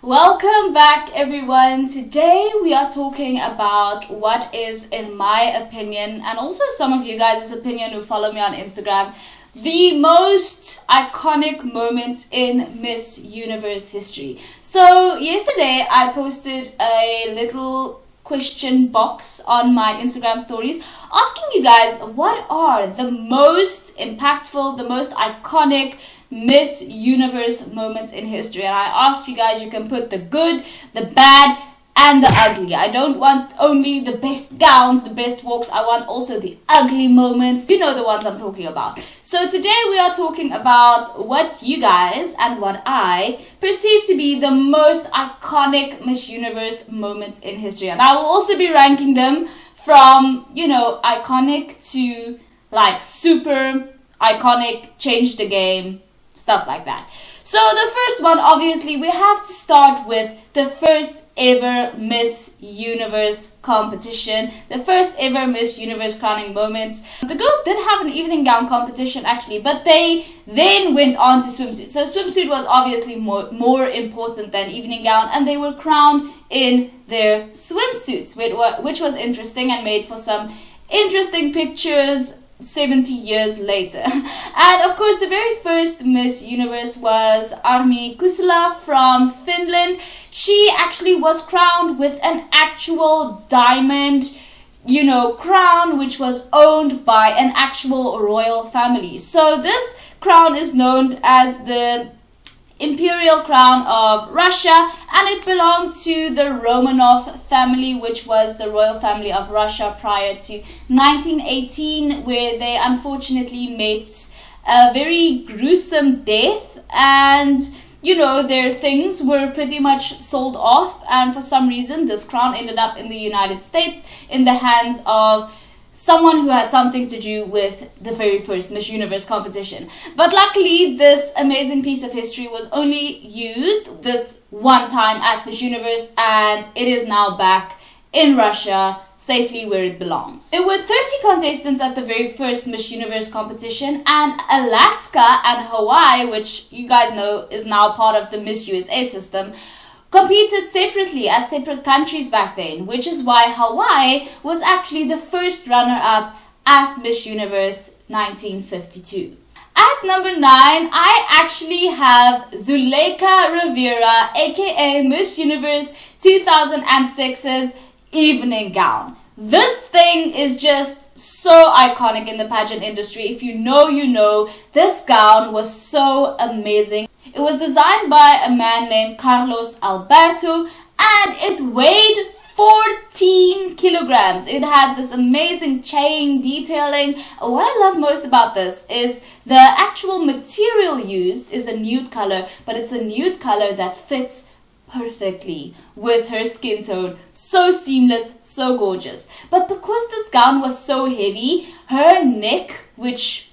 Welcome back, everyone. Today we are talking about what is, in my opinion, and also some of you guys' opinion who follow me on Instagram, the most iconic moments in Miss Universe history. So yesterday I posted a little question box on my Instagram stories asking you guys what are the most impactful, the most iconic Miss Universe moments in history. And I asked you guys, you can put the good, the bad, and the ugly. I don't want only the best gowns, the best walks. I want also the ugly moments. You know the ones I'm talking about. So today we are talking about what you guys and what I perceive to be the most iconic Miss Universe moments in history. And I will also be ranking them from, iconic to like super iconic, change the game, stuff like that. So the first one, obviously, we have to start with the first ever Miss Universe competition, the first ever Miss Universe crowning moments. The girls did have an evening gown competition actually, but they then went on to swimsuit. So swimsuit was obviously more important than evening gown, and they were crowned in their swimsuits, which was interesting and made for some interesting pictures 70 years later. And of course the very first Miss Universe was Armi Kuusela from Finland. She actually was crowned with an actual diamond crown, which was owned by an actual royal family. So this crown is known as the Imperial Crown of Russia, and it belonged to the Romanov family, which was the royal family of Russia prior to 1918, where they unfortunately met a very gruesome death, and their things were pretty much sold off, and for some reason this crown ended up in the United States in the hands of someone who had something to do with the very first Miss Universe competition. But luckily, this amazing piece of history was only used this one time at Miss Universe, and it is now back in Russia, safely where it belongs. There were 30 contestants at the very first Miss Universe competition, and Alaska and Hawaii, which you guys know is now part of the Miss USA system, competed separately as separate countries back then, which is why Hawaii was actually the first runner-up at Miss Universe 1952. At number 9, I actually have Zuleika Rivera, aka Miss Universe 2006's evening gown. This thing is just so iconic in the pageant industry. If you know, you know. This gown was so amazing. It was designed by a man named Carlos Alberto, and it weighed 14 kilograms. It had this amazing chain detailing. What I love most about this is the actual material used is a nude color, but it's a nude color that fits perfectly with her skin tone. So seamless, so gorgeous. But because this gown was so heavy, her neck, which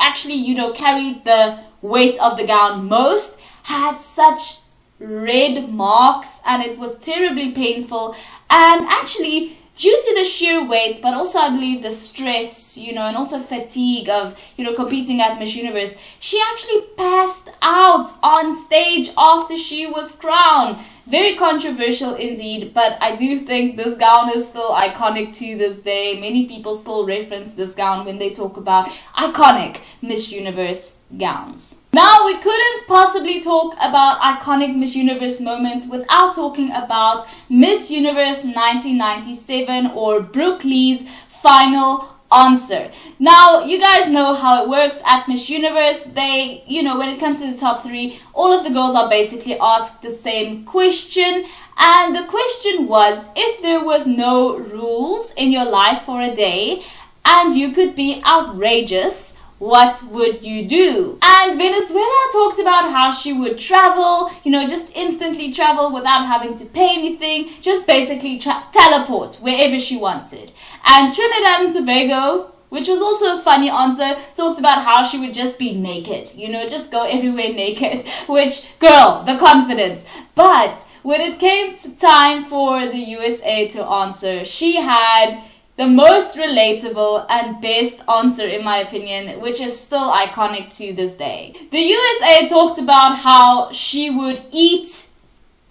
actually, carried the weight of the gown most, had such red marks, and it was terribly painful. And actually, due to the sheer weight, but also I believe the stress, and also fatigue of, competing at Miss Universe, she actually passed out on stage after she was crowned. Very controversial indeed, but I do think this gown is still iconic to this day. Many people still reference this gown when they talk about iconic Miss Universe gowns. Now, we couldn't possibly talk about iconic Miss Universe moments without talking about Miss Universe 1997, or Brooke Lee's final answer. Now, you guys know how it works at Miss Universe. They, when it comes to the top 3, all of the girls are basically asked the same question. And the question was, if there was no rules in your life for a day and you could be outrageous, what would you do? And Venezuela talked about how she would travel, just instantly travel without having to pay anything, just basically teleport wherever she wanted. And Trinidad and Tobago, which was also a funny answer, talked about how she would just be naked, just go everywhere naked, which, girl, the confidence. But when it came to time for the USA to answer, she had the most relatable and best answer, in my opinion, which is still iconic to this day. The USA talked about how she would eat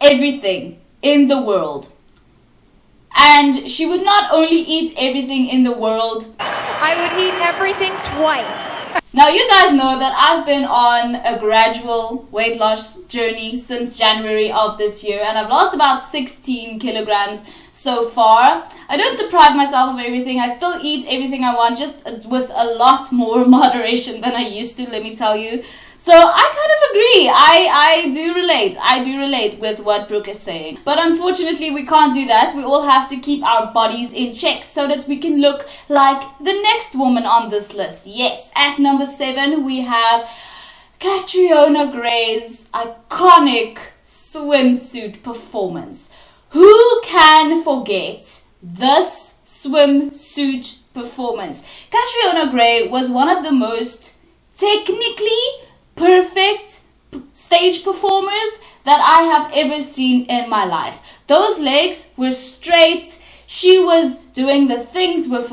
everything in the world. And she would not only eat everything in the world, I would eat everything twice. Now you guys know that I've been on a gradual weight loss journey since January of this year, and I've lost about 16 kilograms so far. I don't deprive myself of everything. I still eat everything I want, just with a lot more moderation than I used to, let me tell you. So I kind of agree. I do relate with what Brooke is saying. But unfortunately, we can't do that. We all have to keep our bodies in check so that we can look like the next woman on this list. Yes, at number 7, we have Catriona Gray's iconic swimsuit performance. Who can forget this swimsuit performance? Catriona Gray was one of the most technically perfect stage performers that I have ever seen in my life. Those legs were straight. She was doing the things with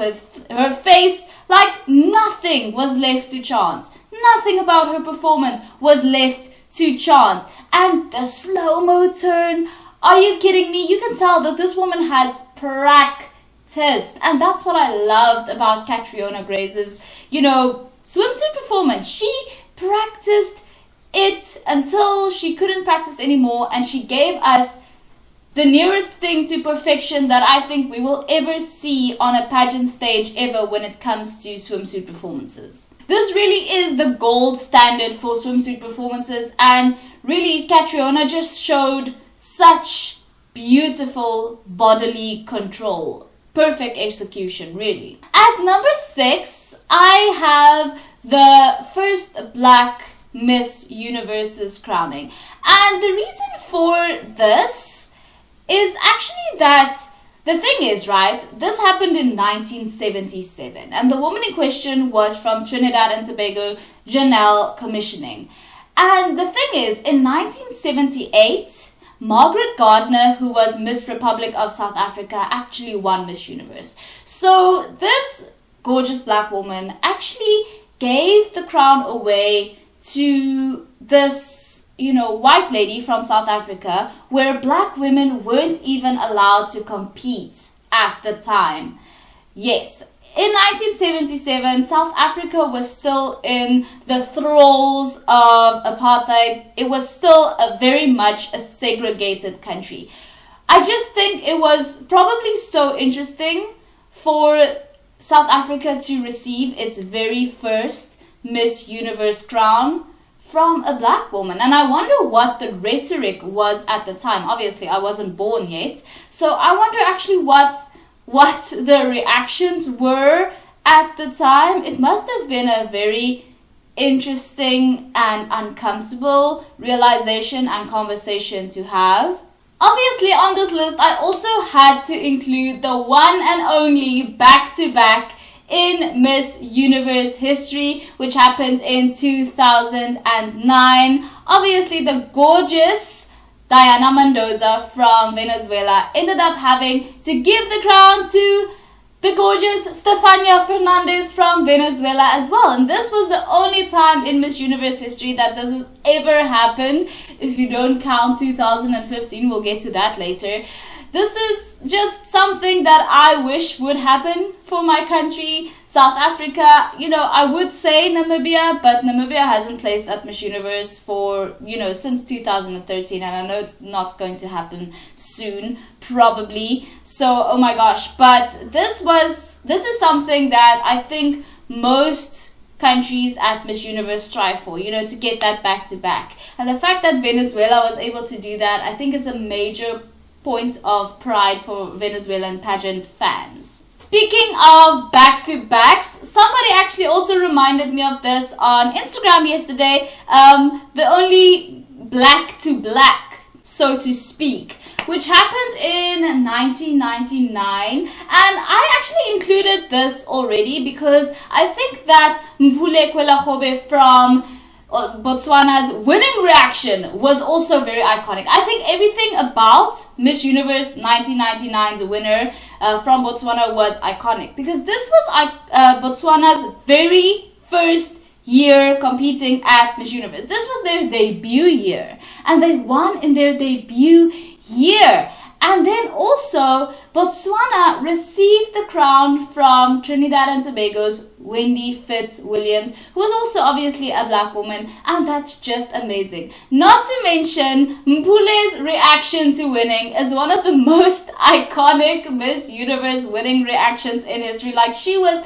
her face like nothing was left to chance. Nothing about her performance was left to chance. And the slow-mo turn, are you kidding me? You can tell that this woman has practiced. And that's what I loved about Catriona Gray's swimsuit performance. She practiced it until she couldn't practice anymore, and she gave us the nearest thing to perfection that I think we will ever see on a pageant stage ever when it comes to swimsuit performances. This really is the gold standard for swimsuit performances, and really Catriona just showed such beautiful bodily control. Perfect execution, really. At number 6, I have the first black Miss Universe's crowning. And the reason for this is actually that the thing is, right, this happened in 1977. And the woman in question was from Trinidad and Tobago, Janelle Commissioning. And the thing is, in 1978, Margaret Gardner, who was Miss Republic of South Africa, actually won Miss Universe. So this gorgeous black woman actually gave the crown away to this, white lady from South Africa, where black women weren't even allowed to compete at the time. Yes, in 1977, South Africa was still in the thralls of apartheid. It was still very much a segregated country. I just think it was probably so interesting for South Africa to receive its very first Miss Universe crown from a black woman. And I wonder what the rhetoric was at the time. Obviously, I wasn't born yet. So I wonder actually what the reactions were at the time. It must have been a very interesting and uncomfortable realization and conversation to have. Obviously, on this list, I also had to include the one and only back-to-back in Miss Universe history, which happened in 2009. Obviously, the gorgeous Diana Mendoza from Venezuela ended up having to give the crown to the gorgeous Stefania Fernandez from Venezuela as well. And this was the only time in Miss Universe history that this has ever happened. If you don't count 2015, we'll get to that later. This is just something that I wish would happen for my country, South Africa. I would say Namibia, but Namibia hasn't placed at Miss Universe for, since 2013. And I know it's not going to happen soon, probably. So, oh my gosh. But this is something that I think most countries at Miss Universe strive for, to get that back to back. And the fact that Venezuela was able to do that, I think is a major point of pride for Venezuelan pageant fans. Speaking of back-to-backs, somebody actually also reminded me of this on Instagram yesterday. The only black-to-black, so to speak, which happened in 1999. And I actually included this already because I think that Mpule Kwelahobe from Botswana's winning reaction was also very iconic. I think everything about Miss Universe 1999's winner from Botswana was iconic because this was Botswana's very first year competing at Miss Universe. This was their debut year, and they won in their debut year. And then also, Botswana received the crown from Trinidad and Tobago's Wendy Fitzwilliams, who was also obviously a black woman, and that's just amazing. Not to mention, Mpule's reaction to winning is one of the most iconic Miss Universe winning reactions in history. Like, she was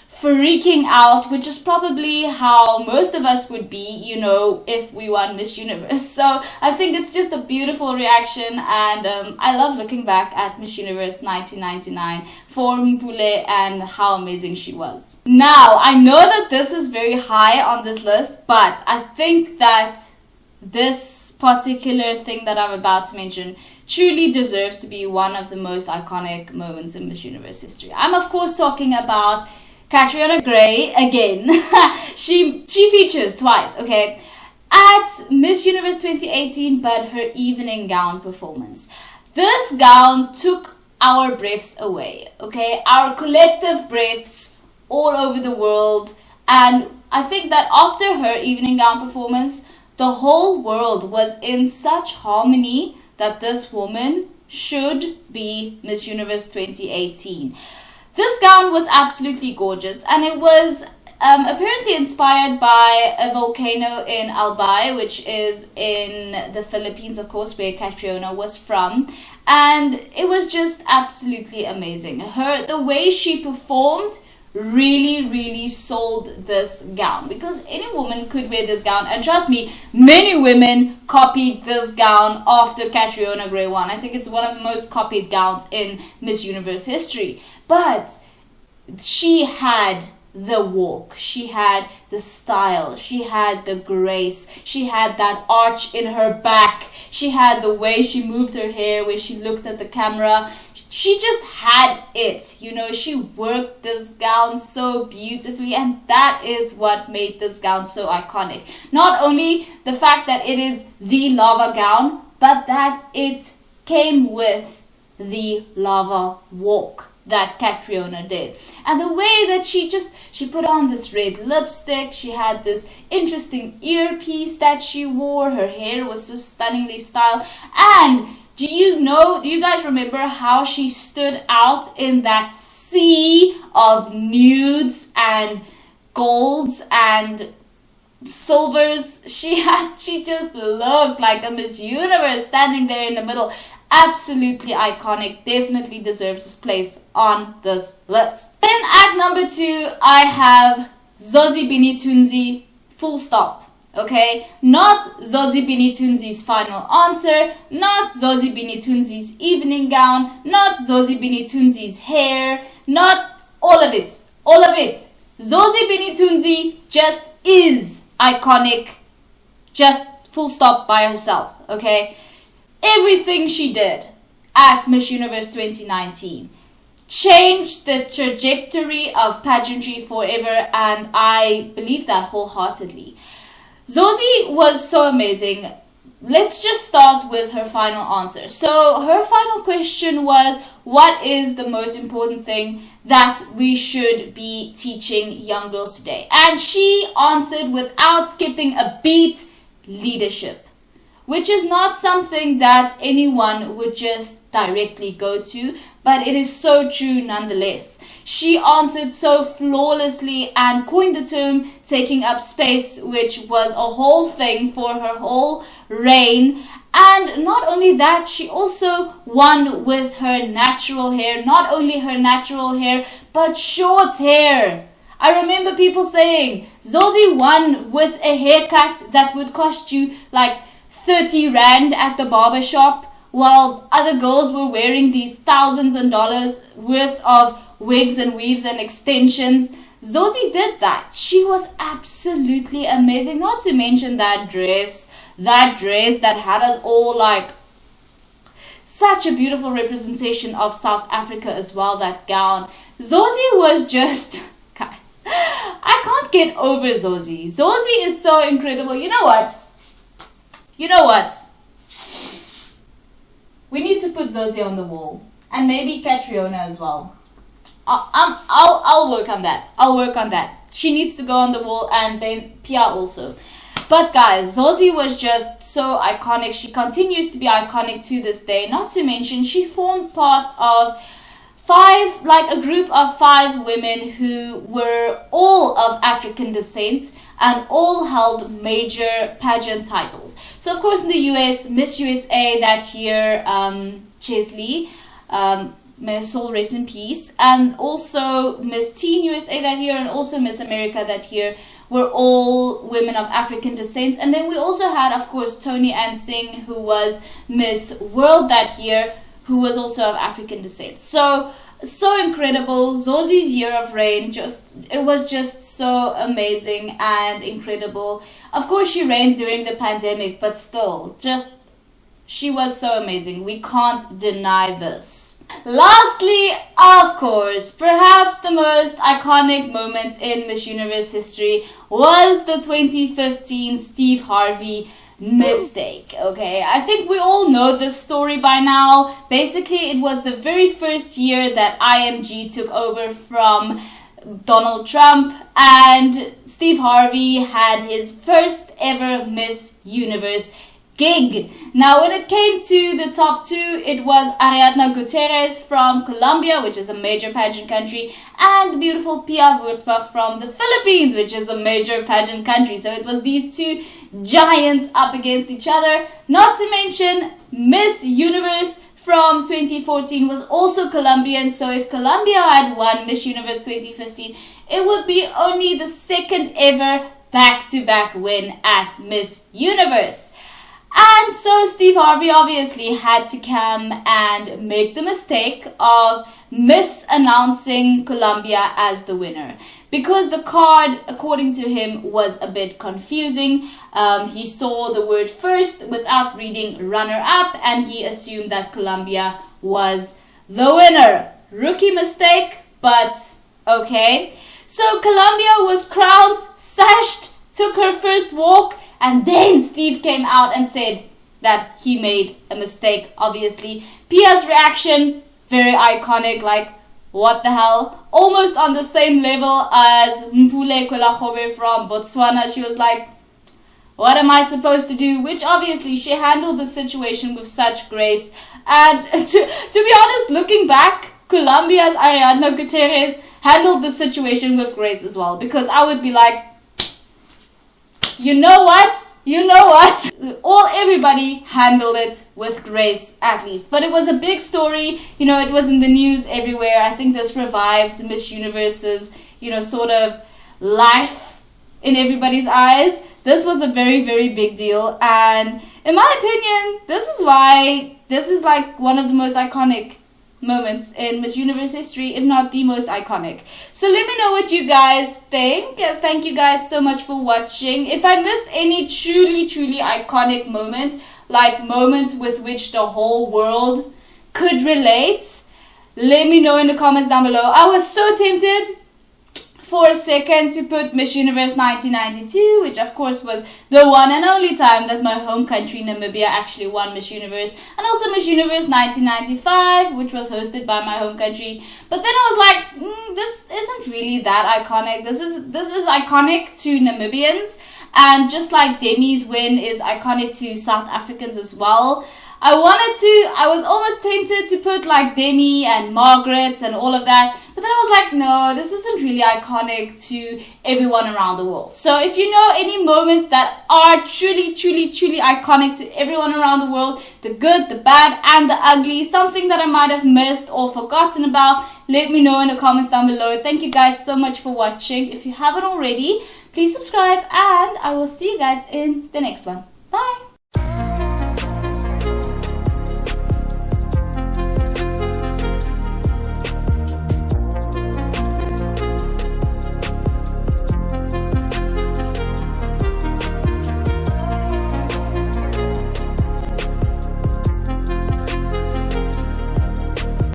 freaking out, which is probably how most of us would be, you know, if we won Miss Universe. So I think it's just a beautiful reaction, and I love looking back at Miss Universe 1999 for Mpule and how amazing she was. Now, I know that this is very high on this list, but I think that this particular thing that I'm about to mention truly deserves to be one of the most iconic moments in Miss Universe history. I'm of course talking about Catriona Gray again. she features twice, okay, at Miss Universe 2018, but her evening gown performance. This gown took our breaths away, okay, our collective breaths all over the world. And I think that after her evening gown performance, the whole world was in such harmony that this woman should be Miss Universe 2018. This gown was absolutely gorgeous, and it was apparently inspired by a volcano in Albay, which is in the Philippines, of course, where Catriona was from. And it was just absolutely amazing. The way she performed really sold this gown, because any woman could wear this gown, and trust me, many women copied this gown after Catriona Gray won. I think it's one of the most copied gowns in Miss Universe history. But she had the walk, she had the style, she had the grace, she had that arch in her back, she had the way she moved her hair, where she looked at the camera. She just had it, you know, she worked this gown so beautifully, and that is what made this gown so iconic. Not only the fact that it is the lava gown, but that it came with the lava walk that Catriona did. And the way that she put on this red lipstick, she had this interesting earpiece that she wore, her hair was so stunningly styled. And do you guys remember how she stood out in that sea of nudes and golds and silvers? She just looked like a Miss Universe standing there in the middle. Absolutely iconic, definitely deserves his place on this list. Then at number 2, I have Zozibini Tunzi, full stop. Okay, not Zozibini Tunzi's final answer, not Zozibini Tunzi's evening gown, not Zozibini Tunzi's hair, not all of it. Zozibini Tunzi just is iconic, just full stop by herself, okay? Everything she did at Miss Universe 2019 changed the trajectory of pageantry forever, and I believe that wholeheartedly. Zozi was so amazing. Let's just start with her final answer. So her final question was, what is the most important thing that we should be teaching young girls today? And she answered without skipping a beat, leadership. Which is not something that anyone would just directly go to, but it is so true nonetheless. She answered so flawlessly and coined the term taking up space, which was a whole thing for her whole reign. And not only that, she also won with her natural hair. Not only her natural hair, but short hair. I remember people saying, Zozi won with a haircut that would cost you like 30 rand at the barber shop, while other girls were wearing these thousands and dollars worth of wigs and weaves and extensions. Zozi did that. She was absolutely amazing. Not to mention that dress that had us all like such a beautiful representation of South Africa as well, that gown. Zozi was just, guys, I can't get over Zozi. Zozi is so incredible. You know what? We need to put Zozi on the wall. And maybe Catriona as well. I'll work on that. I'll work on that. She needs to go on the wall, and then Pia also. But guys, Zozi was just so iconic. She continues to be iconic to this day. Not to mention, she formed part of a group of 5 women who were all of African descent and all held major pageant titles. So of course in the US, Miss USA that year, Chesley, may her soul rest in peace, and also Miss Teen USA that year and also Miss America that year were all women of African descent. And then we also had, of course, Tony Ann Singh, who was Miss World that year, who was also of African descent. So incredible. Zozi's year of reign, it was just so amazing and incredible. Of course, she reigned during the pandemic, but still, she was so amazing. We can't deny this. Lastly, of course, perhaps the most iconic moment in Miss Universe history was the 2015 Steve Harvey mistake. Okay, I think we all know this story by now. Basically, it was the very first year that IMG took over from Donald Trump, and Steve Harvey had his first ever Miss Universe gig. Now, when it came to the top 2, it was Ariadna Gutierrez from Colombia, which is a major pageant country, and the beautiful Pia Wurtzbach from the Philippines, which is a major pageant country. So it was these 2 giants up against each other. Not to mention, Miss Universe from 2014 was also Colombian. So if Colombia had won Miss Universe 2015, it would be only the 2nd ever back-to-back win at Miss Universe. And so Steve Harvey obviously had to come and make the mistake of misannouncing Colombia as the winner, because the card, according to him, was a bit confusing. He saw the word first without reading runner-up, and he assumed that Colombia was the winner. Rookie mistake, but okay. So Colombia was crowned, sashed, took her first walk, and then Steve came out and said that he made a mistake, obviously. Pia's reaction, very iconic, like, what the hell? Almost on the same level as Mpule Kwelahobe from Botswana. She was like, what am I supposed to do? Which obviously she handled the situation with such grace. And to be honest, looking back, Colombia's Ariadna Gutierrez handled the situation with grace as well. Because I would be like, you know what? Everybody handled it with grace, at least. But it was a big story. You know, it was in the news everywhere. I think this revived Miss Universe's, sort of life in everybody's eyes. This was a very, very big deal. And in my opinion, this is like one of the most iconic moments in Miss Universe history, if not the most iconic. So let me know what you guys think. Thank you guys so much for watching. If I missed any truly, truly iconic moments, like moments with which the whole world could relate, let me know in the comments down below. I was so tempted for a second to put Miss Universe 1992, which of course was the one and only time that my home country Namibia actually won Miss Universe, and also Miss Universe 1995, which was hosted by my home country. But then I was like, this isn't really that iconic. This is iconic to Namibians, and just like Demi's win is iconic to South Africans as well. I was almost tempted to put like Demi and Margaret and all of that, but then I was like, no, this isn't really iconic to everyone around the world. So if you know any moments that are truly, truly, truly iconic to everyone around the world, the good, the bad, and the ugly, something that I might have missed or forgotten about, let me know in the comments down below. Thank you guys so much for watching. If you haven't already, please subscribe, and I will see you guys in the next one. Bye!